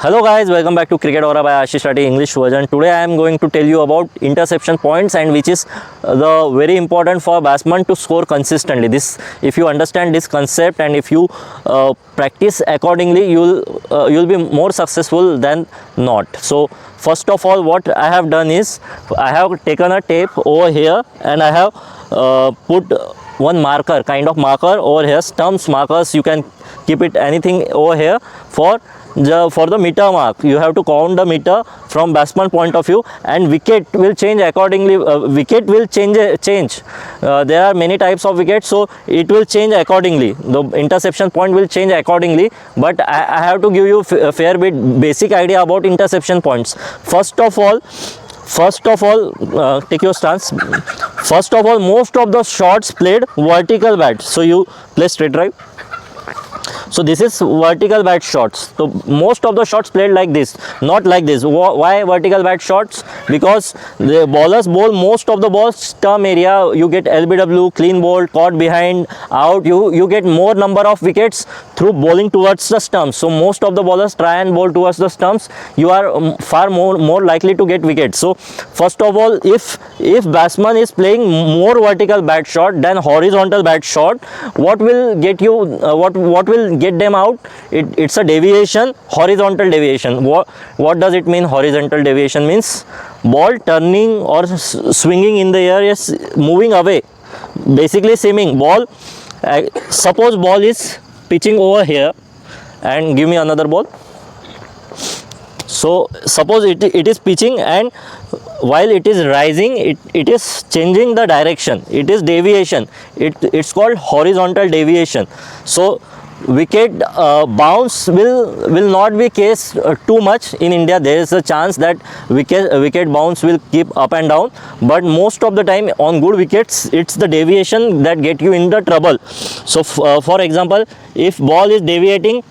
Hello guys, welcome back to Cricket Aura by Ashish Rathi English version. Today I am going to tell you about interception points, and which is the very important for batsman to score consistently. This, if you understand this concept and if you practice accordingly, you'll be more successful than not. So first of all, what I have done is I have taken a tape over here and I have put one marker, kind of marker over here, stumps markers. You can keep it anything over here for the meter mark. You have to count the meter from batsman point of view, and wicket will change accordingly. Wicket will change. There are many types of wickets, so it will change accordingly. The interception point will change accordingly, but I have to give you a fair bit basic idea about interception points. First of all, take your stance. First of all, most of the shots played vertical bat. So you play straight drive. So this is vertical bat shots. So most of the shots played like this, not like this. Why vertical bat shots? Because the bowlers bowl most of the balls stump area. You get LBW, clean bowl, caught behind, out. You get more number of wickets through bowling towards the stumps. So most of the bowlers try and bowl towards the stumps. You are far more likely to get wickets. So first of all, if batsman is playing more vertical bat shot than horizontal bat shot, what will get you? What will get them out? It's a deviation, horizontal deviation. What does it mean? Horizontal deviation means ball turning or swinging in the air is moving away, basically seaming ball. Suppose ball is pitching over here, and give me another ball. So suppose it is pitching, and while it is rising, it is changing the direction. It is deviation. It's called horizontal deviation. So wicket bounce will not be case too much in India. There is a chance that wicket bounce will keep up and down, but most of the time on good wickets, it's the deviation that get you in the trouble. So for example, if ball is deviating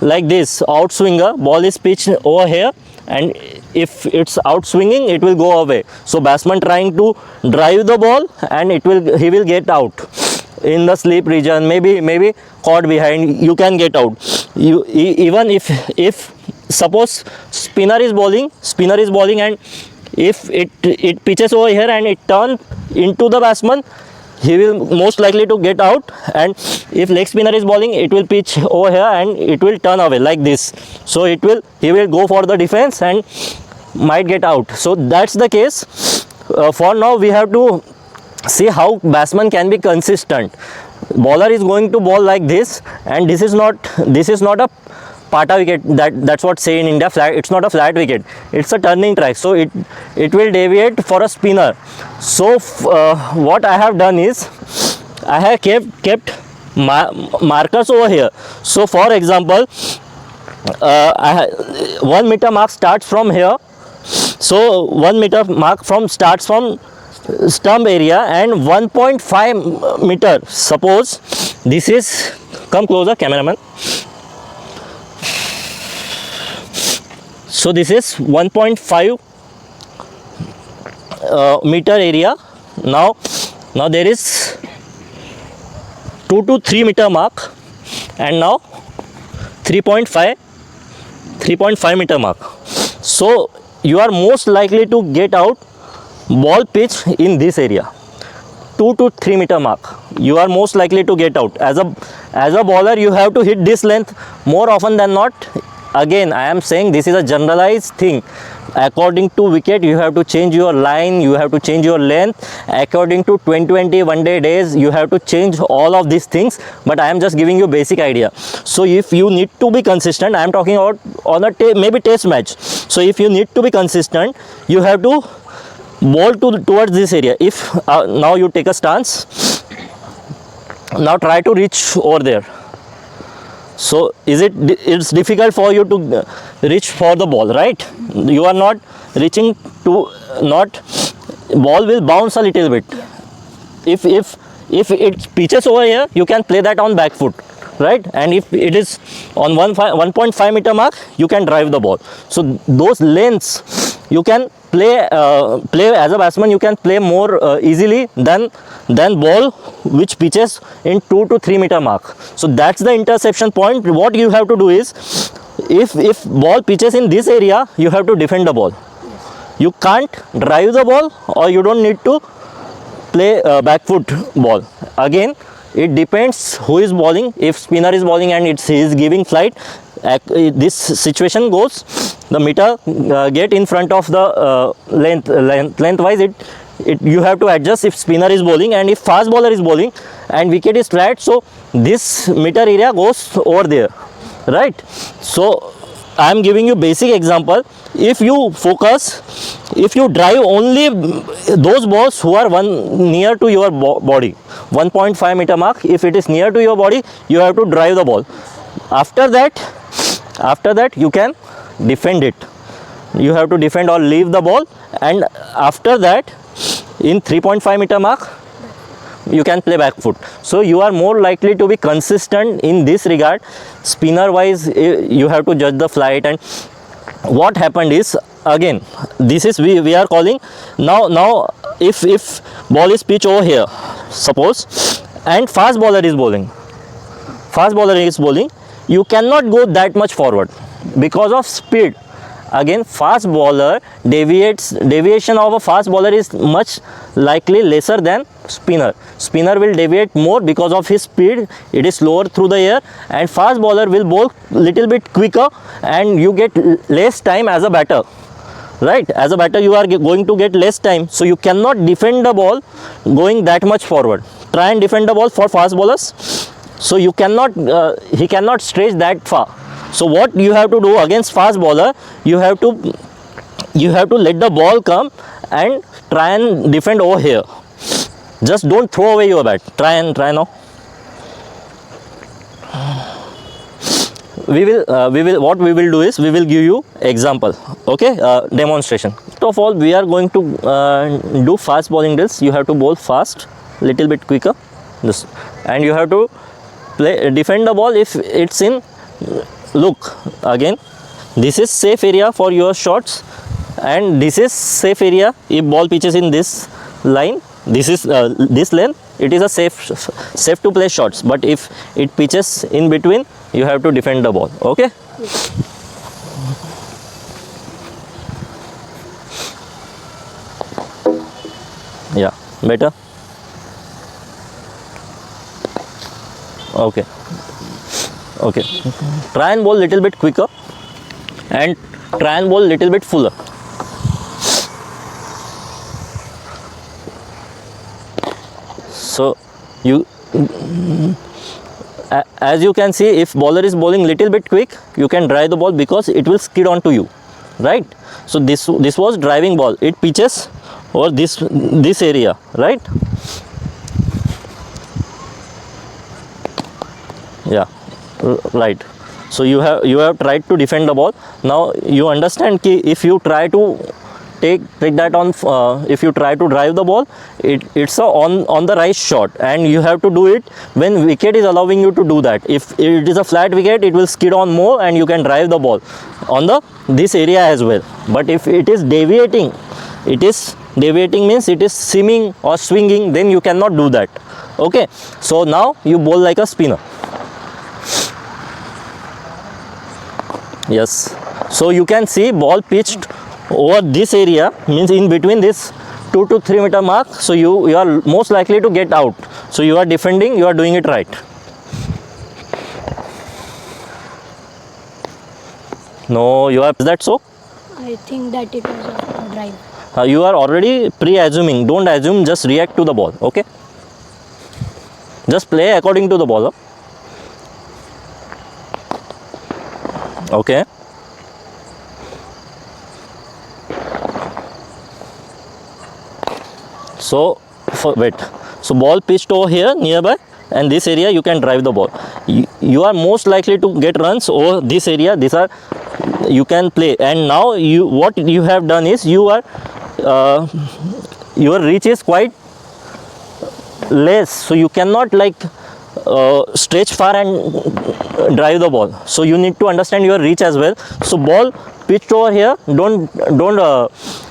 like this, outswinger, ball is pitched over here, and if it's outswinging, it will go away. So batsman trying to drive the ball, and he will get out in the slip region, maybe caught behind. You can get out. Even if suppose spinner is bowling, and if it pitches over here and it turns into the batsman, he will most likely to get out. And if leg spinner is bowling, it will pitch over here and it will turn away like this. So he will go for the defense and might get out. So that's the case. For now, we have to see how batsman can be consistent. Bowler is going to bowl like this, and this is not a pata wicket. That's what say in India. Flat. It's not a flat wicket. It's a turning track. So it will deviate for a spinner. So what I have done is I have kept markers over here. So for example, 1 meter mark starts from here. So 1 meter mark starts from stump area, and 1.5 meter. Suppose this is, come closer, cameraman. So this is 1.5 meter area. Now there is 2 to 3 meter mark, and now 3.5 meter mark. So you are most likely to get out ball pitch in this area. 2 to 3 meter mark, you are most likely to get out. As a bowler, you have to hit this length more often than not. Again, I am saying this is a generalized thing. According to wicket, you have to change your line, you have to change your length. According to 2020 one-day days, you have to change all of these things. But I am just giving you basic idea. So if you need to be consistent, I am talking about on a maybe test match. So if you need to be consistent, you have to bowl towards this area. If now you take a stance, now try to reach over there. So it's difficult for you to reach for the ball, right? You are not reaching to, ball will bounce a little bit. If it pitches over here, you can play that on back foot, right? And if it is on 1.5 meter mark, you can drive the ball. So those lengths you can play as a batsman, you can play more easily than ball which pitches in 2 to 3 meter mark. So that's the interception point. What you have to do is if ball pitches in this area, you have to defend the ball. You can't drive the ball, or you don't need to play back foot ball. Again, it depends who is bowling. If spinner is bowling and he is giving flight, this situation goes, the meter get in front of the lengthwise. You have to adjust if spinner is bowling, and if fast bowler is bowling and wicket is flat, so this meter area goes over there, right? So I am giving you basic example. If you focus, if you drive only those balls who are near to your body, 1.5 meter mark, if it is near to your body, you have to drive the ball. After that you can defend it. You have to defend or leave the ball, and after that in 3.5 meter mark you can play back foot. So you are more likely to be consistent in this regard. Spinner wise, you have to judge the flight. And what happened is, again, this is we are calling now if ball is pitched over here, suppose, and fast bowler is bowling, you cannot go that much forward because of speed. Again, fast bowler deviation of a fast bowler is much likely lesser than spinner. Spinner will deviate more because of his speed, it is slower through the air, and fast bowler will bowl little bit quicker, and you get less time as a batter, right? As a batter you are going to get less time, so you cannot defend the ball going that much forward. Try and defend the ball for fast bowlers, so you cannot he cannot stretch that far. So what you have to do against fast bowler, you have to let the ball come and try and defend over here. Just don't throw away your bat. Try now. What we will do is, we will give you example, okay, demonstration. First of all, we are going to do fast bowling drills. You have to bowl fast, little bit quicker, this, and you have to defend the ball if it's in. Look, again, this is safe area for your shots, and this is safe area if ball pitches in this line. This is this length, it is a safe to play shots. But if it pitches in between, you have to defend the ball. Okay. Yeah, better. Okay. Try and bowl little bit quicker, and try and bowl little bit fuller. So as you can see, if bowler is bowling little bit quick, you can drive the ball because it will skid onto you, right? So this was driving ball, it pitches over this area, right? Yeah, right. So you have tried to defend the ball. Now you understand कि if you try to take that on, if you try to drive the ball, it's on the right shot, and you have to do it when wicket is allowing you to do that. If it is a flat wicket, it will skid on more, and you can drive the ball on this area as well. But if it is deviating means it is seaming or swinging, then you cannot do that. Okay, so now you bowl like a spinner. Yes, so you can see ball pitched over this area, means in between this 2 to 3 meter mark. So you are most likely to get out. So you are defending, you are doing it right. No, you are. Is that so? I think that it was a drive. You are already pre-assuming. Don't assume, just react to the ball. Okay, just play according to the ball. Okay. So so ball pitched over here nearby, and this area you can drive the ball. You are most likely to get runs over this area. These are, you can play. And now what you have done is, your reach is quite less, so you cannot like stretch far and drive the ball. So you need to understand your reach as well. So ball pitched over here, don't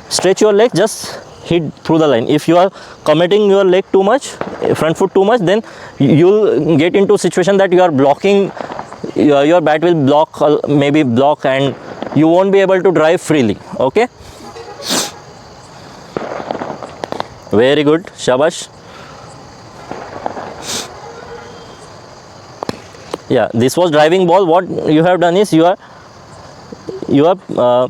stretch your leg, just hit through the line. If you are committing your leg too much, front foot too much, then you'll get into a situation that you are blocking your bat will block, maybe block, and you won't be able to drive freely. Okay, very good, shabash. Yeah, this was driving ball. What you have done is you are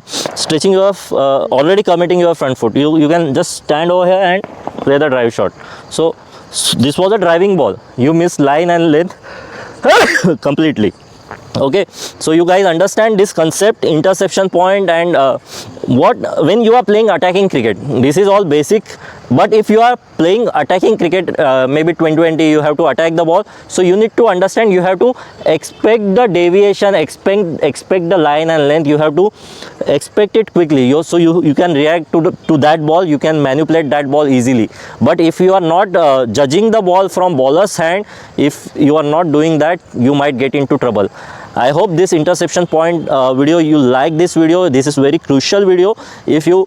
stretching your already committing your front foot. You can just stand over here and play the drive shot. So this was a driving ball. You missed line and length completely. Okay, so you guys understand this concept, interception point, and what when you are playing attacking cricket, this is all basic. But if you are playing attacking cricket, maybe 2020, you have to attack the ball, so you need to understand, you have to expect the deviation, expect the line and length, you have to expect it quickly. So you can react to that ball, you can manipulate that ball easily. But if you are not judging the ball from bowler's hand, if you are not doing that, you might get into trouble. I hope this interception point video, you like this video. This is very crucial video. If you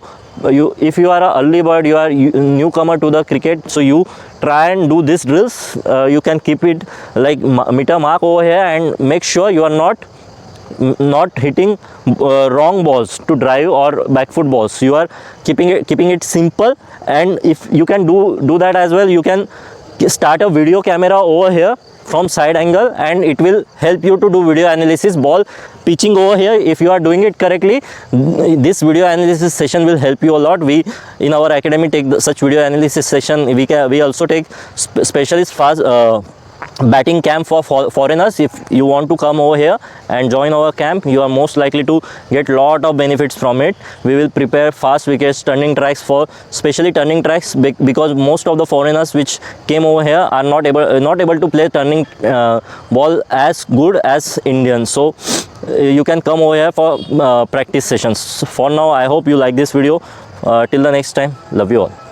are a early bird, you are newcomer to the cricket, so you try and do these drills. You can keep it like meter mark over here, and make sure you are not hitting wrong balls to drive or back foot balls. You are keeping it simple. And if you can do that as well, you can start a video camera over here from side angle, and it will help you to do video analysis, ball pitching over here. If you are doing it correctly, this video analysis session will help you a lot. We in our academy take such video analysis session. We also take specialist fast batting camp for foreigners. If you want to come over here and join our camp, you are most likely to get lot of benefits from it. We will prepare fast wickets, turning tracks, for especially turning tracks, because most of the foreigners which came over here are not able to play turning ball as good as Indians. So you can come over here for practice sessions. For now, I hope you like this video. Till the next time, love you all.